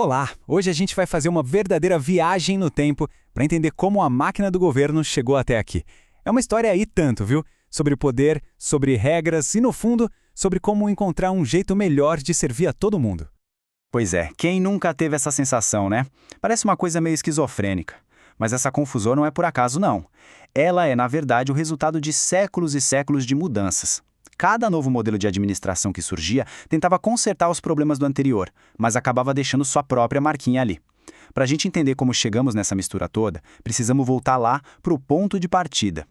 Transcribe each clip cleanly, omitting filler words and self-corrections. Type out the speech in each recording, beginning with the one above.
Olá! Hoje a gente vai fazer uma verdadeira viagem no tempo para entender como a máquina do governo chegou até aqui. É uma história aí tanto, viu? Sobre poder, sobre regras e, no fundo, sobre como encontrar um jeito melhor de servir a todo mundo. Pois é, quem nunca teve essa sensação, né? Parece uma coisa meio esquizofrênica. Mas essa confusão não é por acaso, não. Ela é, na verdade, o resultado de séculos e séculos de mudanças. Cada novo modelo de administração que surgia tentava consertar os problemas do anterior, mas acabava deixando sua própria marquinha ali. Para a gente entender como chegamos nessa mistura toda, precisamos voltar lá para o ponto de partida.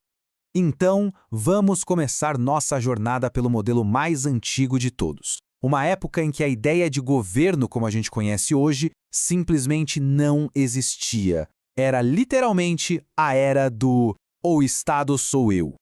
Então, vamos começar nossa jornada pelo modelo mais antigo de todos. Uma época em que a ideia de governo como a gente conhece hoje simplesmente não existia. Era literalmente a era do "o Estado sou eu".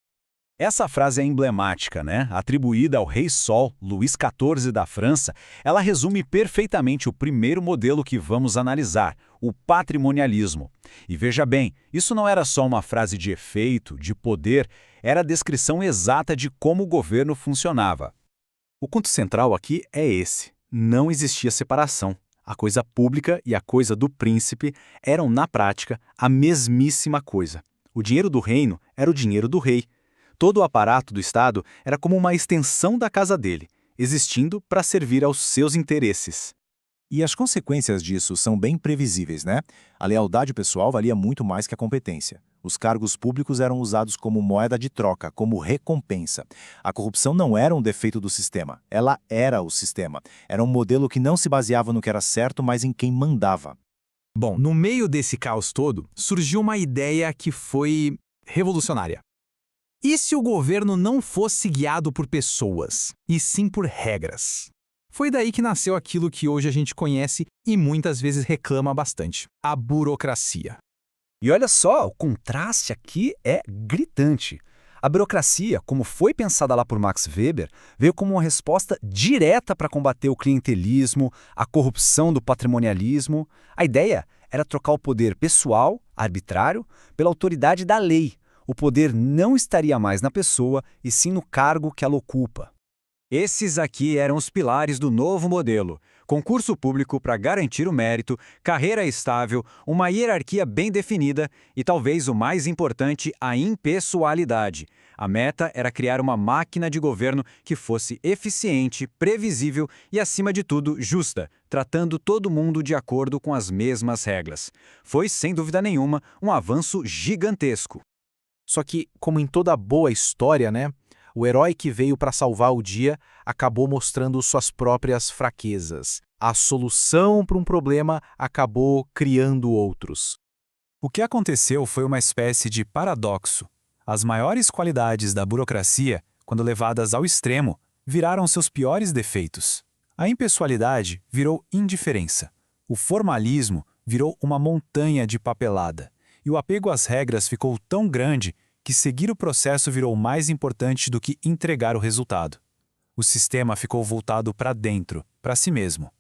Essa frase é emblemática, né? Atribuída ao rei Sol, Luís XIV da França, ela resume perfeitamente o primeiro modelo que vamos analisar, o patrimonialismo. E veja bem, isso não era só uma frase de efeito, de poder, era a descrição exata de como o governo funcionava. O ponto central aqui é esse: não existia separação. A coisa pública e a coisa do príncipe eram, na prática, a mesmíssima coisa. O dinheiro do reino era o dinheiro do rei. Todo o aparato do Estado era como uma extensão da casa dele, existindo para servir aos seus interesses. E as consequências disso são bem previsíveis, né? A lealdade pessoal valia muito mais que a competência. Os cargos públicos eram usados como moeda de troca, como recompensa. A corrupção não era um defeito do sistema, ela era o sistema. Era um modelo que não se baseava no que era certo, mas em quem mandava. Bom, no meio desse caos todo, surgiu uma ideia que foi revolucionária. E se o governo não fosse guiado por pessoas, e sim por regras? Foi daí que nasceu aquilo que hoje a gente conhece e muitas vezes reclama bastante: a burocracia. E olha só, o contraste aqui é gritante. A burocracia, como foi pensada lá por Max Weber, veio como uma resposta direta para combater o clientelismo, a corrupção do patrimonialismo. A ideia era trocar o poder pessoal, arbitrário, pela autoridade da lei. O poder não estaria mais na pessoa, e sim no cargo que ela ocupa. Esses aqui eram os pilares do novo modelo: concurso público para garantir o mérito, carreira estável, uma hierarquia bem definida e, talvez o mais importante, a impessoalidade. A meta era criar uma máquina de governo que fosse eficiente, previsível e, acima de tudo, justa, tratando todo mundo de acordo com as mesmas regras. Foi, sem dúvida nenhuma, um avanço gigantesco. Só que, como em toda boa história, né? O herói que veio para salvar o dia acabou mostrando suas próprias fraquezas. A solução para um problema acabou criando outros. O que aconteceu foi uma espécie de paradoxo. As maiores qualidades da burocracia, quando levadas ao extremo, viraram seus piores defeitos. A impessoalidade virou indiferença. O formalismo virou uma montanha de papelada. E o apego às regras ficou tão grande que seguir o processo virou mais importante do que entregar o resultado. O sistema ficou voltado para dentro, para si mesmo.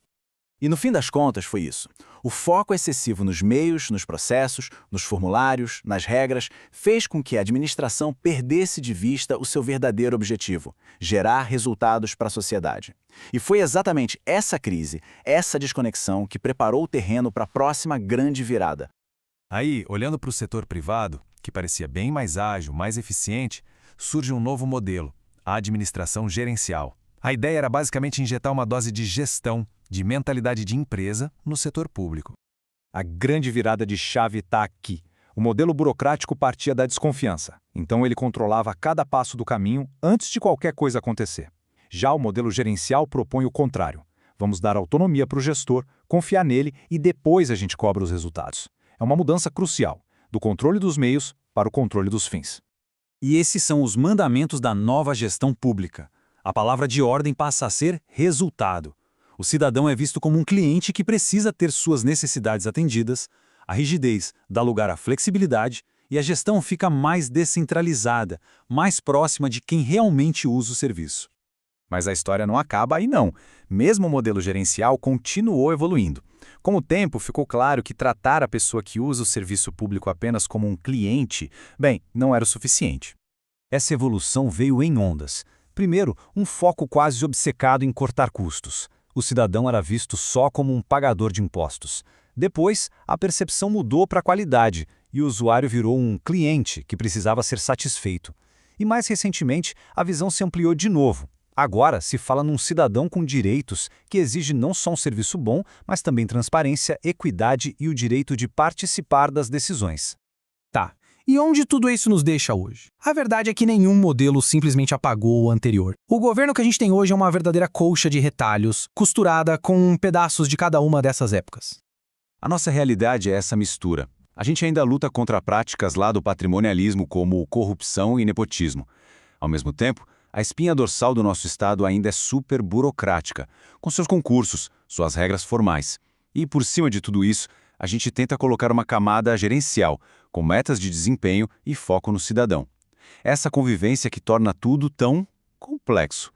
E no fim das contas foi isso. O foco excessivo nos meios, nos processos, nos formulários, nas regras, fez com que a administração perdesse de vista o seu verdadeiro objetivo: gerar resultados para a sociedade. E foi exatamente essa crise, essa desconexão que preparou o terreno para a próxima grande virada. Aí, olhando para o setor privado, que parecia bem mais ágil, mais eficiente, surge um novo modelo: a administração gerencial. A ideia era basicamente injetar uma dose de gestão, de mentalidade de empresa, no setor público. A grande virada de chave está aqui. O modelo burocrático partia da desconfiança, então ele controlava cada passo do caminho antes de qualquer coisa acontecer. Já o modelo gerencial propõe o contrário. Vamos dar autonomia para o gestor, confiar nele e depois a gente cobra os resultados. É uma mudança crucial, do controle dos meios para o controle dos fins. E esses são os mandamentos da nova gestão pública. A palavra de ordem passa a ser resultado. O cidadão é visto como um cliente que precisa ter suas necessidades atendidas, a rigidez dá lugar à flexibilidade e a gestão fica mais descentralizada, mais próxima de quem realmente usa o serviço. Mas a história não acaba aí não. Mesmo o modelo gerencial continuou evoluindo. Com o tempo, ficou claro que tratar a pessoa que usa o serviço público apenas como um cliente, bem, não era o suficiente. Essa evolução veio em ondas. Primeiro, um foco quase obcecado em cortar custos. o cidadão era visto só como um pagador de impostos. Depois, a percepção mudou para a qualidade e o usuário virou um cliente que precisava ser satisfeito. E mais recentemente, a visão se ampliou de novo. Agora se fala num cidadão com direitos que exige não só um serviço bom, mas também transparência, equidade e o direito de participar das decisões. Tá. E onde tudo isso nos deixa hoje? A verdade é que nenhum modelo simplesmente apagou o anterior. O governo que a gente tem hoje é uma verdadeira colcha de retalhos, costurada com pedaços de cada uma dessas épocas. A nossa realidade é essa mistura. A gente ainda luta contra práticas lá do patrimonialismo como corrupção e nepotismo. Ao mesmo tempo, a espinha dorsal do nosso Estado ainda é super burocrática, com seus concursos, suas regras formais. E por cima de tudo isso, a gente tenta colocar uma camada gerencial, com metas de desempenho e foco no cidadão. Essa convivência que torna tudo tão complexo.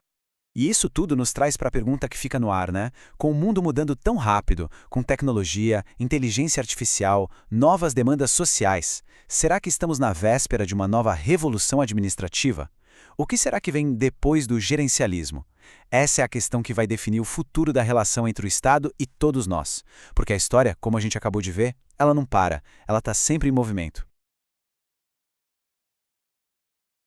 E isso tudo nos traz para a pergunta que fica no ar, né? Com o mundo mudando tão rápido, com tecnologia, inteligência artificial, novas demandas sociais, será que estamos na véspera de uma nova revolução administrativa? O que será que vem depois do gerencialismo? Essa é a questão que vai definir o futuro da relação entre o Estado e todos nós. Porque a história, como a gente acabou de ver, ela não para, ela está sempre em movimento.